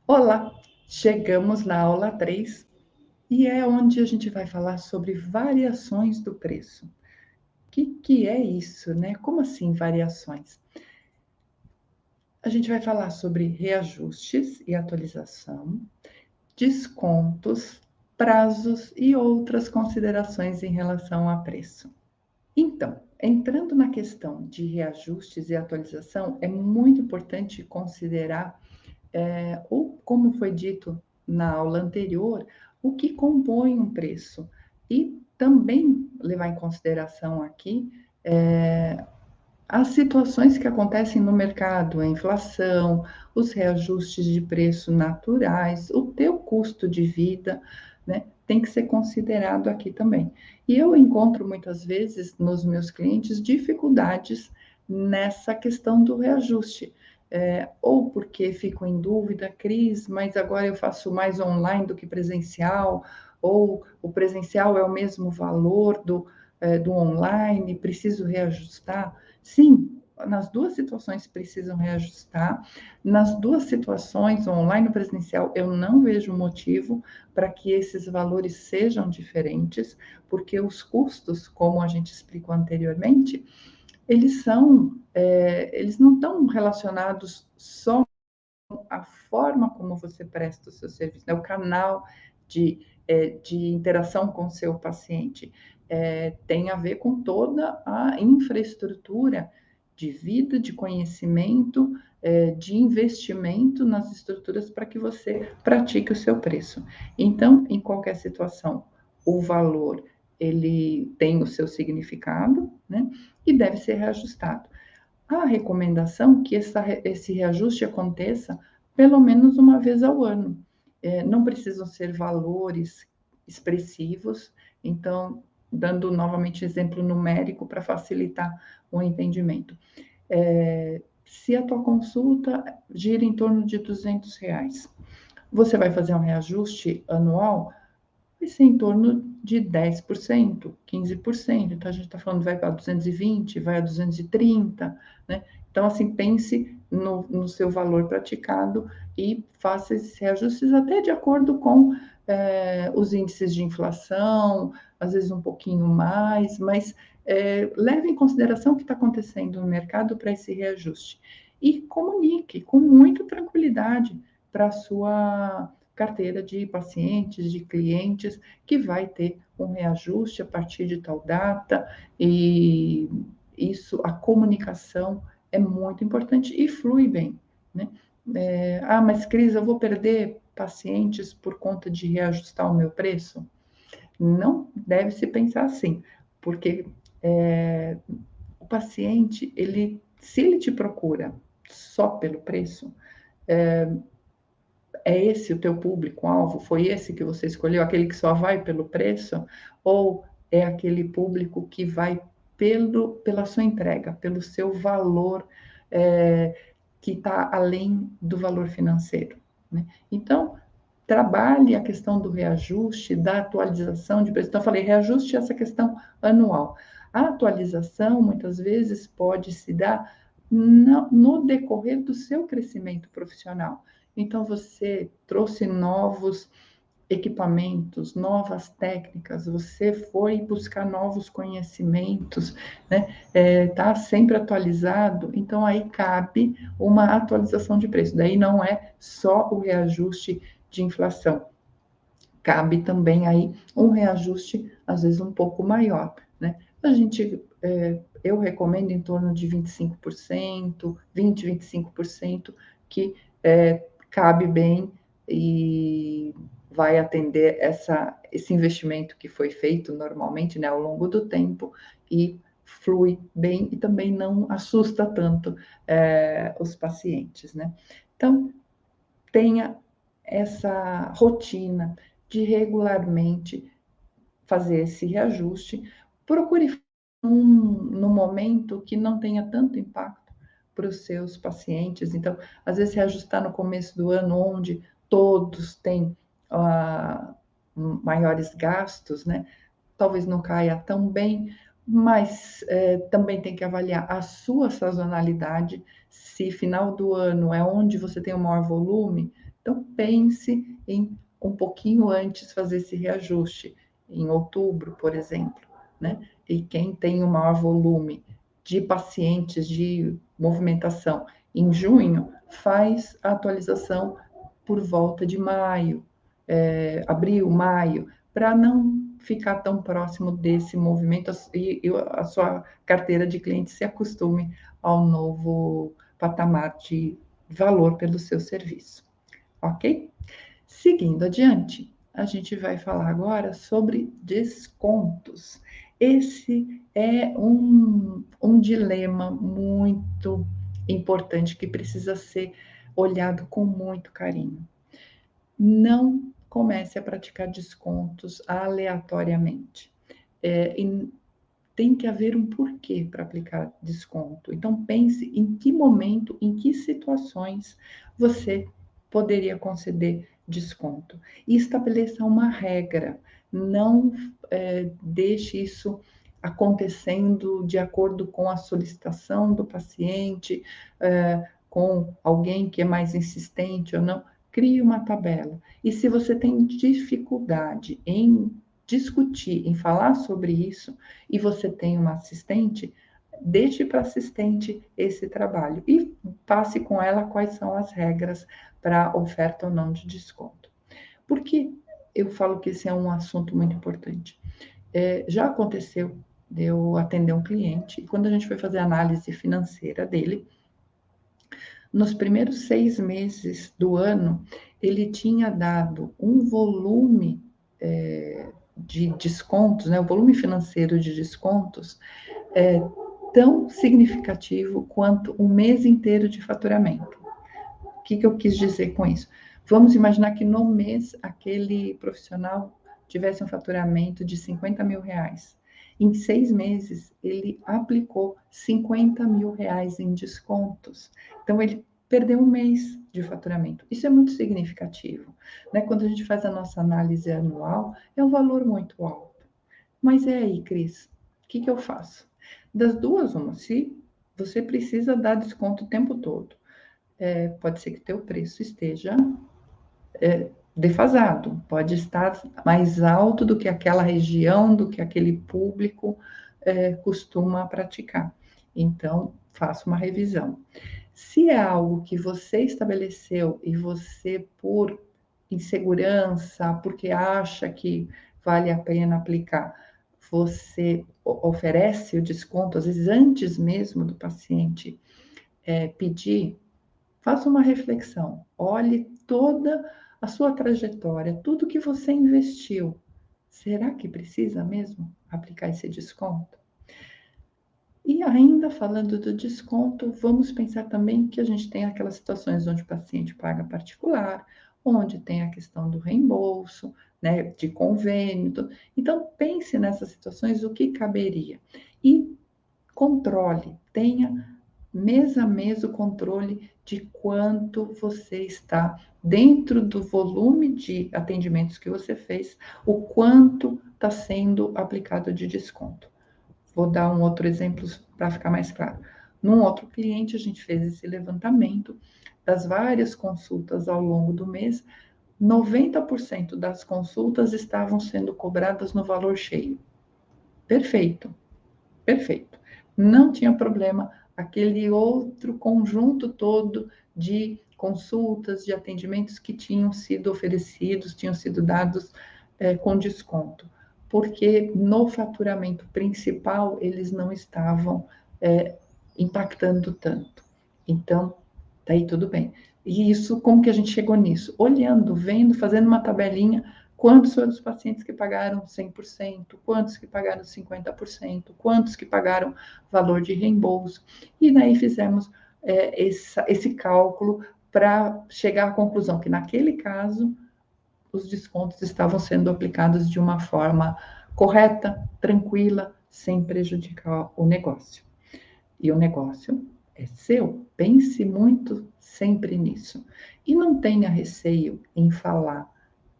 Olá, chegamos na aula 3 e é onde a gente vai falar sobre variações do preço. Que é isso, né? Como assim variações? A gente vai falar sobre reajustes e atualização, descontos, prazos e outras considerações em relação a preço. Então, entrando na questão de reajustes e atualização, é muito importante considerar ou como foi dito na aula anterior, o que compõe um preço. E também levar em consideração aqui as situações que acontecem no mercado, a inflação, os reajustes de preço naturais, o teu custo de vida, né, tem que ser considerado aqui também. E eu encontro muitas vezes nos meus clientes dificuldades nessa questão do reajuste. Ou porque fico em dúvida, Cris, mas agora eu faço mais online do que presencial, ou o presencial é o mesmo valor do online, preciso reajustar. Sim, nas duas situações precisam reajustar. Nas duas situações, online e presencial, eu não vejo motivo para que esses valores sejam diferentes, porque os custos, como a gente explicou anteriormente, eles não estão relacionados só à forma como você presta o seu serviço, né? O canal de interação com o seu paciente. Tem a ver com toda a infraestrutura de vida, de conhecimento, de investimento nas estruturas para que você pratique o seu preço. Então, em qualquer situação, o valor ele tem o seu significado, né? E deve ser reajustado. A recomendação é que esse reajuste aconteça pelo menos uma vez ao ano. Não precisam ser valores expressivos, então, dando novamente exemplo numérico para facilitar o entendimento. Se a tua consulta gira em torno de R$ 200, você vai fazer um reajuste anual, vai ser em torno de 10%, 15%. Então, a gente está falando, vai para 220, vai a 230, né? Então, assim, pense no seu valor praticado e faça esses reajustes até de acordo com os índices de inflação, às vezes um pouquinho mais, mas leve em consideração o que está acontecendo no mercado para esse reajuste. E comunique com muita tranquilidade para a sua carteira de pacientes, de clientes, que vai ter um reajuste a partir de tal data, e isso, a comunicação é muito importante e flui bem, né? Mas Cris, eu vou perder pacientes por conta de reajustar o meu preço? Não deve se pensar assim, porque o paciente, se ele te procura só pelo preço, é esse o teu público-alvo? Foi esse que você escolheu? Aquele que só vai pelo preço? Ou é aquele público que vai pela sua entrega, pelo seu valor, é, que está além do valor financeiro, né? Então, trabalhe a questão do reajuste, da atualização de preço. Então, eu falei, reajuste essa questão anual. A atualização, muitas vezes, pode se dar no decorrer do seu crescimento profissional. Então, você trouxe novos equipamentos, novas técnicas, você foi buscar novos conhecimentos, né? Tá sempre atualizado, então aí cabe uma atualização de preço. Daí não é só o reajuste de inflação, cabe também aí um reajuste, às vezes um pouco maior, né? Eu recomendo em torno de 25%, 20, 25%, que cabe bem e vai atender esse investimento que foi feito normalmente, né, ao longo do tempo, e flui bem e também não assusta tanto os pacientes, né? Então, tenha essa rotina de regularmente fazer esse reajuste. Procure no momento que não tenha tanto impacto para os seus pacientes. Então, às vezes, reajustar no começo do ano, onde todos têm maiores gastos, né? Talvez não caia tão bem, mas também tem que avaliar a sua sazonalidade. Se final do ano é onde você tem o maior volume, Então, pense em um pouquinho antes fazer esse reajuste, em outubro, por exemplo, né? E quem tem um maior volume de pacientes de movimentação em junho, faz a atualização por volta de maio, abril, maio, para não ficar tão próximo desse movimento e a sua carteira de clientes se acostume ao novo patamar de valor pelo seu serviço, ok? Seguindo adiante, a gente vai falar agora sobre descontos. Esse é um dilema muito importante que precisa ser olhado com muito carinho. Não comece a praticar descontos aleatoriamente. E tem que haver um porquê para aplicar desconto. Então, pense em que momento, em que situações você poderia conceder desconto. E estabeleça uma regra. Não deixe isso acontecendo de acordo com a solicitação do paciente, com alguém que é mais insistente ou não. Crie uma tabela. E se você tem dificuldade em discutir, em falar sobre isso, e você tem uma assistente, deixe para a assistente esse trabalho e passe com ela quais são as regras para oferta ou não de desconto. Por que eu falo que esse é um assunto muito importante? Já aconteceu de eu atender um cliente e quando a gente foi fazer a análise financeira dele, nos primeiros 6 meses do ano, ele tinha dado um volume de descontos, né, o volume financeiro de descontos, tão significativo quanto um mês inteiro de faturamento. O que eu quis dizer com isso? Vamos imaginar que no mês aquele profissional tivesse um faturamento de 50 mil reais. Em 6 meses, ele aplicou 50 mil reais em descontos. Então, ele perdeu um mês de faturamento. Isso é muito significativo, né? Quando a gente faz a nossa análise anual, é um valor muito alto. Mas é aí, Cris, o que eu faço? Das duas, uma, se você precisa dar desconto o tempo todo, pode ser que teu preço esteja defasado, pode estar mais alto do que aquela região, do que aquele público costuma praticar. Então, faça uma revisão. Se é algo que você estabeleceu e você, por insegurança, porque acha que vale a pena aplicar, você oferece o desconto, às vezes antes mesmo do paciente pedir, faça uma reflexão, olhe toda a sua trajetória, tudo que você investiu. Será que precisa mesmo aplicar esse desconto? E ainda falando do desconto, vamos pensar também que a gente tem aquelas situações onde o paciente paga particular, onde tem a questão do reembolso, né, de convênio. Então, pense nessas situações o que caberia. E controle, tenha mês a mês o controle de quanto você está dentro do volume de atendimentos que você fez, o quanto está sendo aplicado de desconto. Vou dar um outro exemplo para ficar mais claro. Num outro cliente, a gente fez esse levantamento das várias consultas ao longo do mês. 90% das consultas estavam sendo cobradas no valor cheio. Perfeito, perfeito. Não tinha problema aquele outro conjunto todo de consultas, de atendimentos que tinham sido oferecidos, tinham sido dados com desconto, porque no faturamento principal eles não estavam impactando tanto. Então, daí tudo bem. E isso, como que a gente chegou nisso? Olhando, vendo, fazendo uma tabelinha, quantos foram os pacientes que pagaram 100%, quantos que pagaram 50%, quantos que pagaram valor de reembolso. E daí fizemos esse cálculo para chegar à conclusão que, naquele caso, os descontos estavam sendo aplicados de uma forma correta, tranquila, sem prejudicar o negócio. E o negócio é seu. Pense muito sempre nisso. E não tenha receio em falar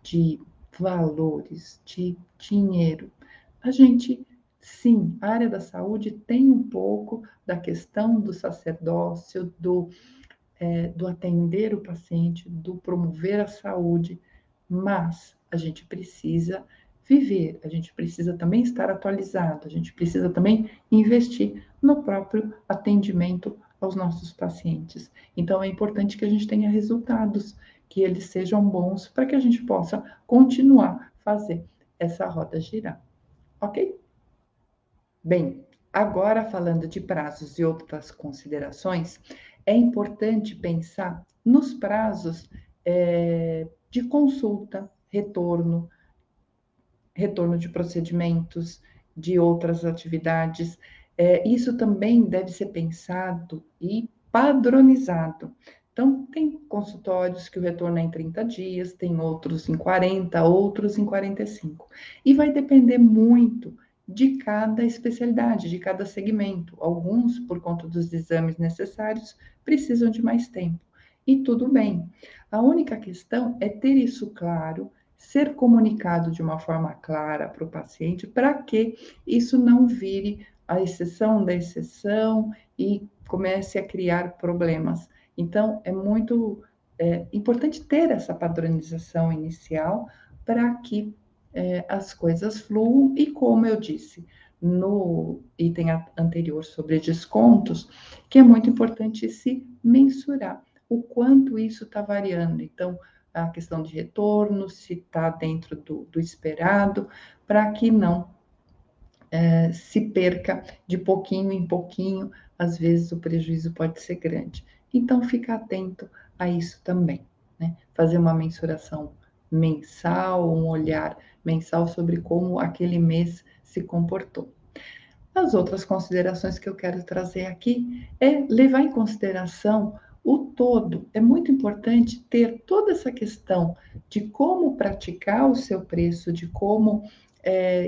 de valores, de dinheiro. A gente, sim, a área da saúde tem um pouco da questão do sacerdócio, do atender o paciente, do promover a saúde, mas a gente precisa viver, a gente precisa também estar atualizado, a gente precisa também investir no próprio atendimento aos nossos pacientes. Então, é importante que a gente tenha resultados, que eles sejam bons, para que a gente possa continuar a fazer essa roda girar, ok? Bem, agora falando de prazos e outras considerações, é importante pensar nos prazos de consulta, retorno de procedimentos, de outras atividades. Isso também deve ser pensado e padronizado. Então, tem consultórios que o retorno é em 30 dias, tem outros em 40, outros em 45. E vai depender muito de cada especialidade, de cada segmento. Alguns, por conta dos exames necessários, precisam de mais tempo. E tudo bem. A única questão é ter isso claro, ser comunicado de uma forma clara para o paciente, para que isso não vire a exceção da exceção e comece a criar problemas. Então, é muito importante ter essa padronização inicial para que as coisas fluam e, como eu disse no item anterior sobre descontos, que é muito importante se mensurar o quanto isso está variando. Então, a questão de retorno, se está dentro do esperado, para que não se perca de pouquinho em pouquinho, às vezes o prejuízo pode ser grande. Então, fica atento a isso também, né? Fazer uma mensuração mensal, um olhar mensal sobre como aquele mês se comportou. As outras considerações que eu quero trazer aqui é levar em consideração o todo. É muito importante ter toda essa questão de como praticar o seu preço, de como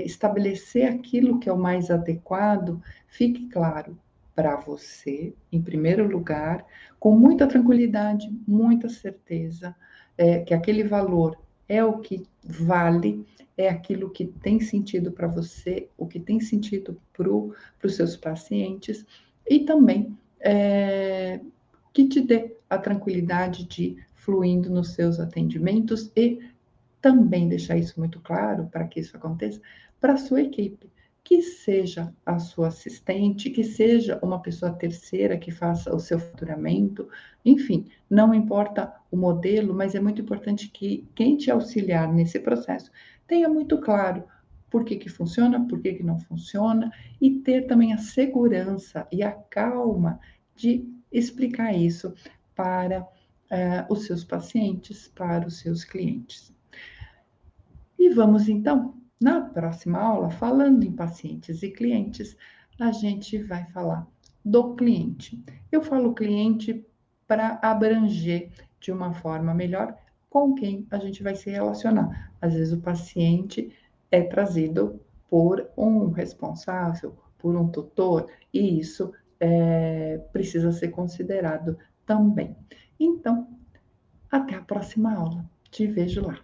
estabelecer aquilo que é o mais adequado, fique claro para você, em primeiro lugar, com muita tranquilidade, muita certeza, que aquele valor é o que vale, é aquilo que tem sentido para você, o que tem sentido para os seus pacientes, e também que te dê a tranquilidade de fluindo nos seus atendimentos e também deixar isso muito claro para que isso aconteça para a sua equipe, que seja a sua assistente, que seja uma pessoa terceira que faça o seu faturamento, enfim, não importa o modelo, mas é muito importante que quem te auxiliar nesse processo tenha muito claro por que funciona, por que não funciona, e ter também a segurança e a calma de explicar isso para os seus pacientes, para os seus clientes. E vamos então, na próxima aula, falando em pacientes e clientes, a gente vai falar do cliente. Eu falo cliente para abranger de uma forma melhor com quem a gente vai se relacionar. Às vezes o paciente é trazido por um responsável, por um tutor, e isso precisa ser considerado também. Então, até a próxima aula. Te vejo lá.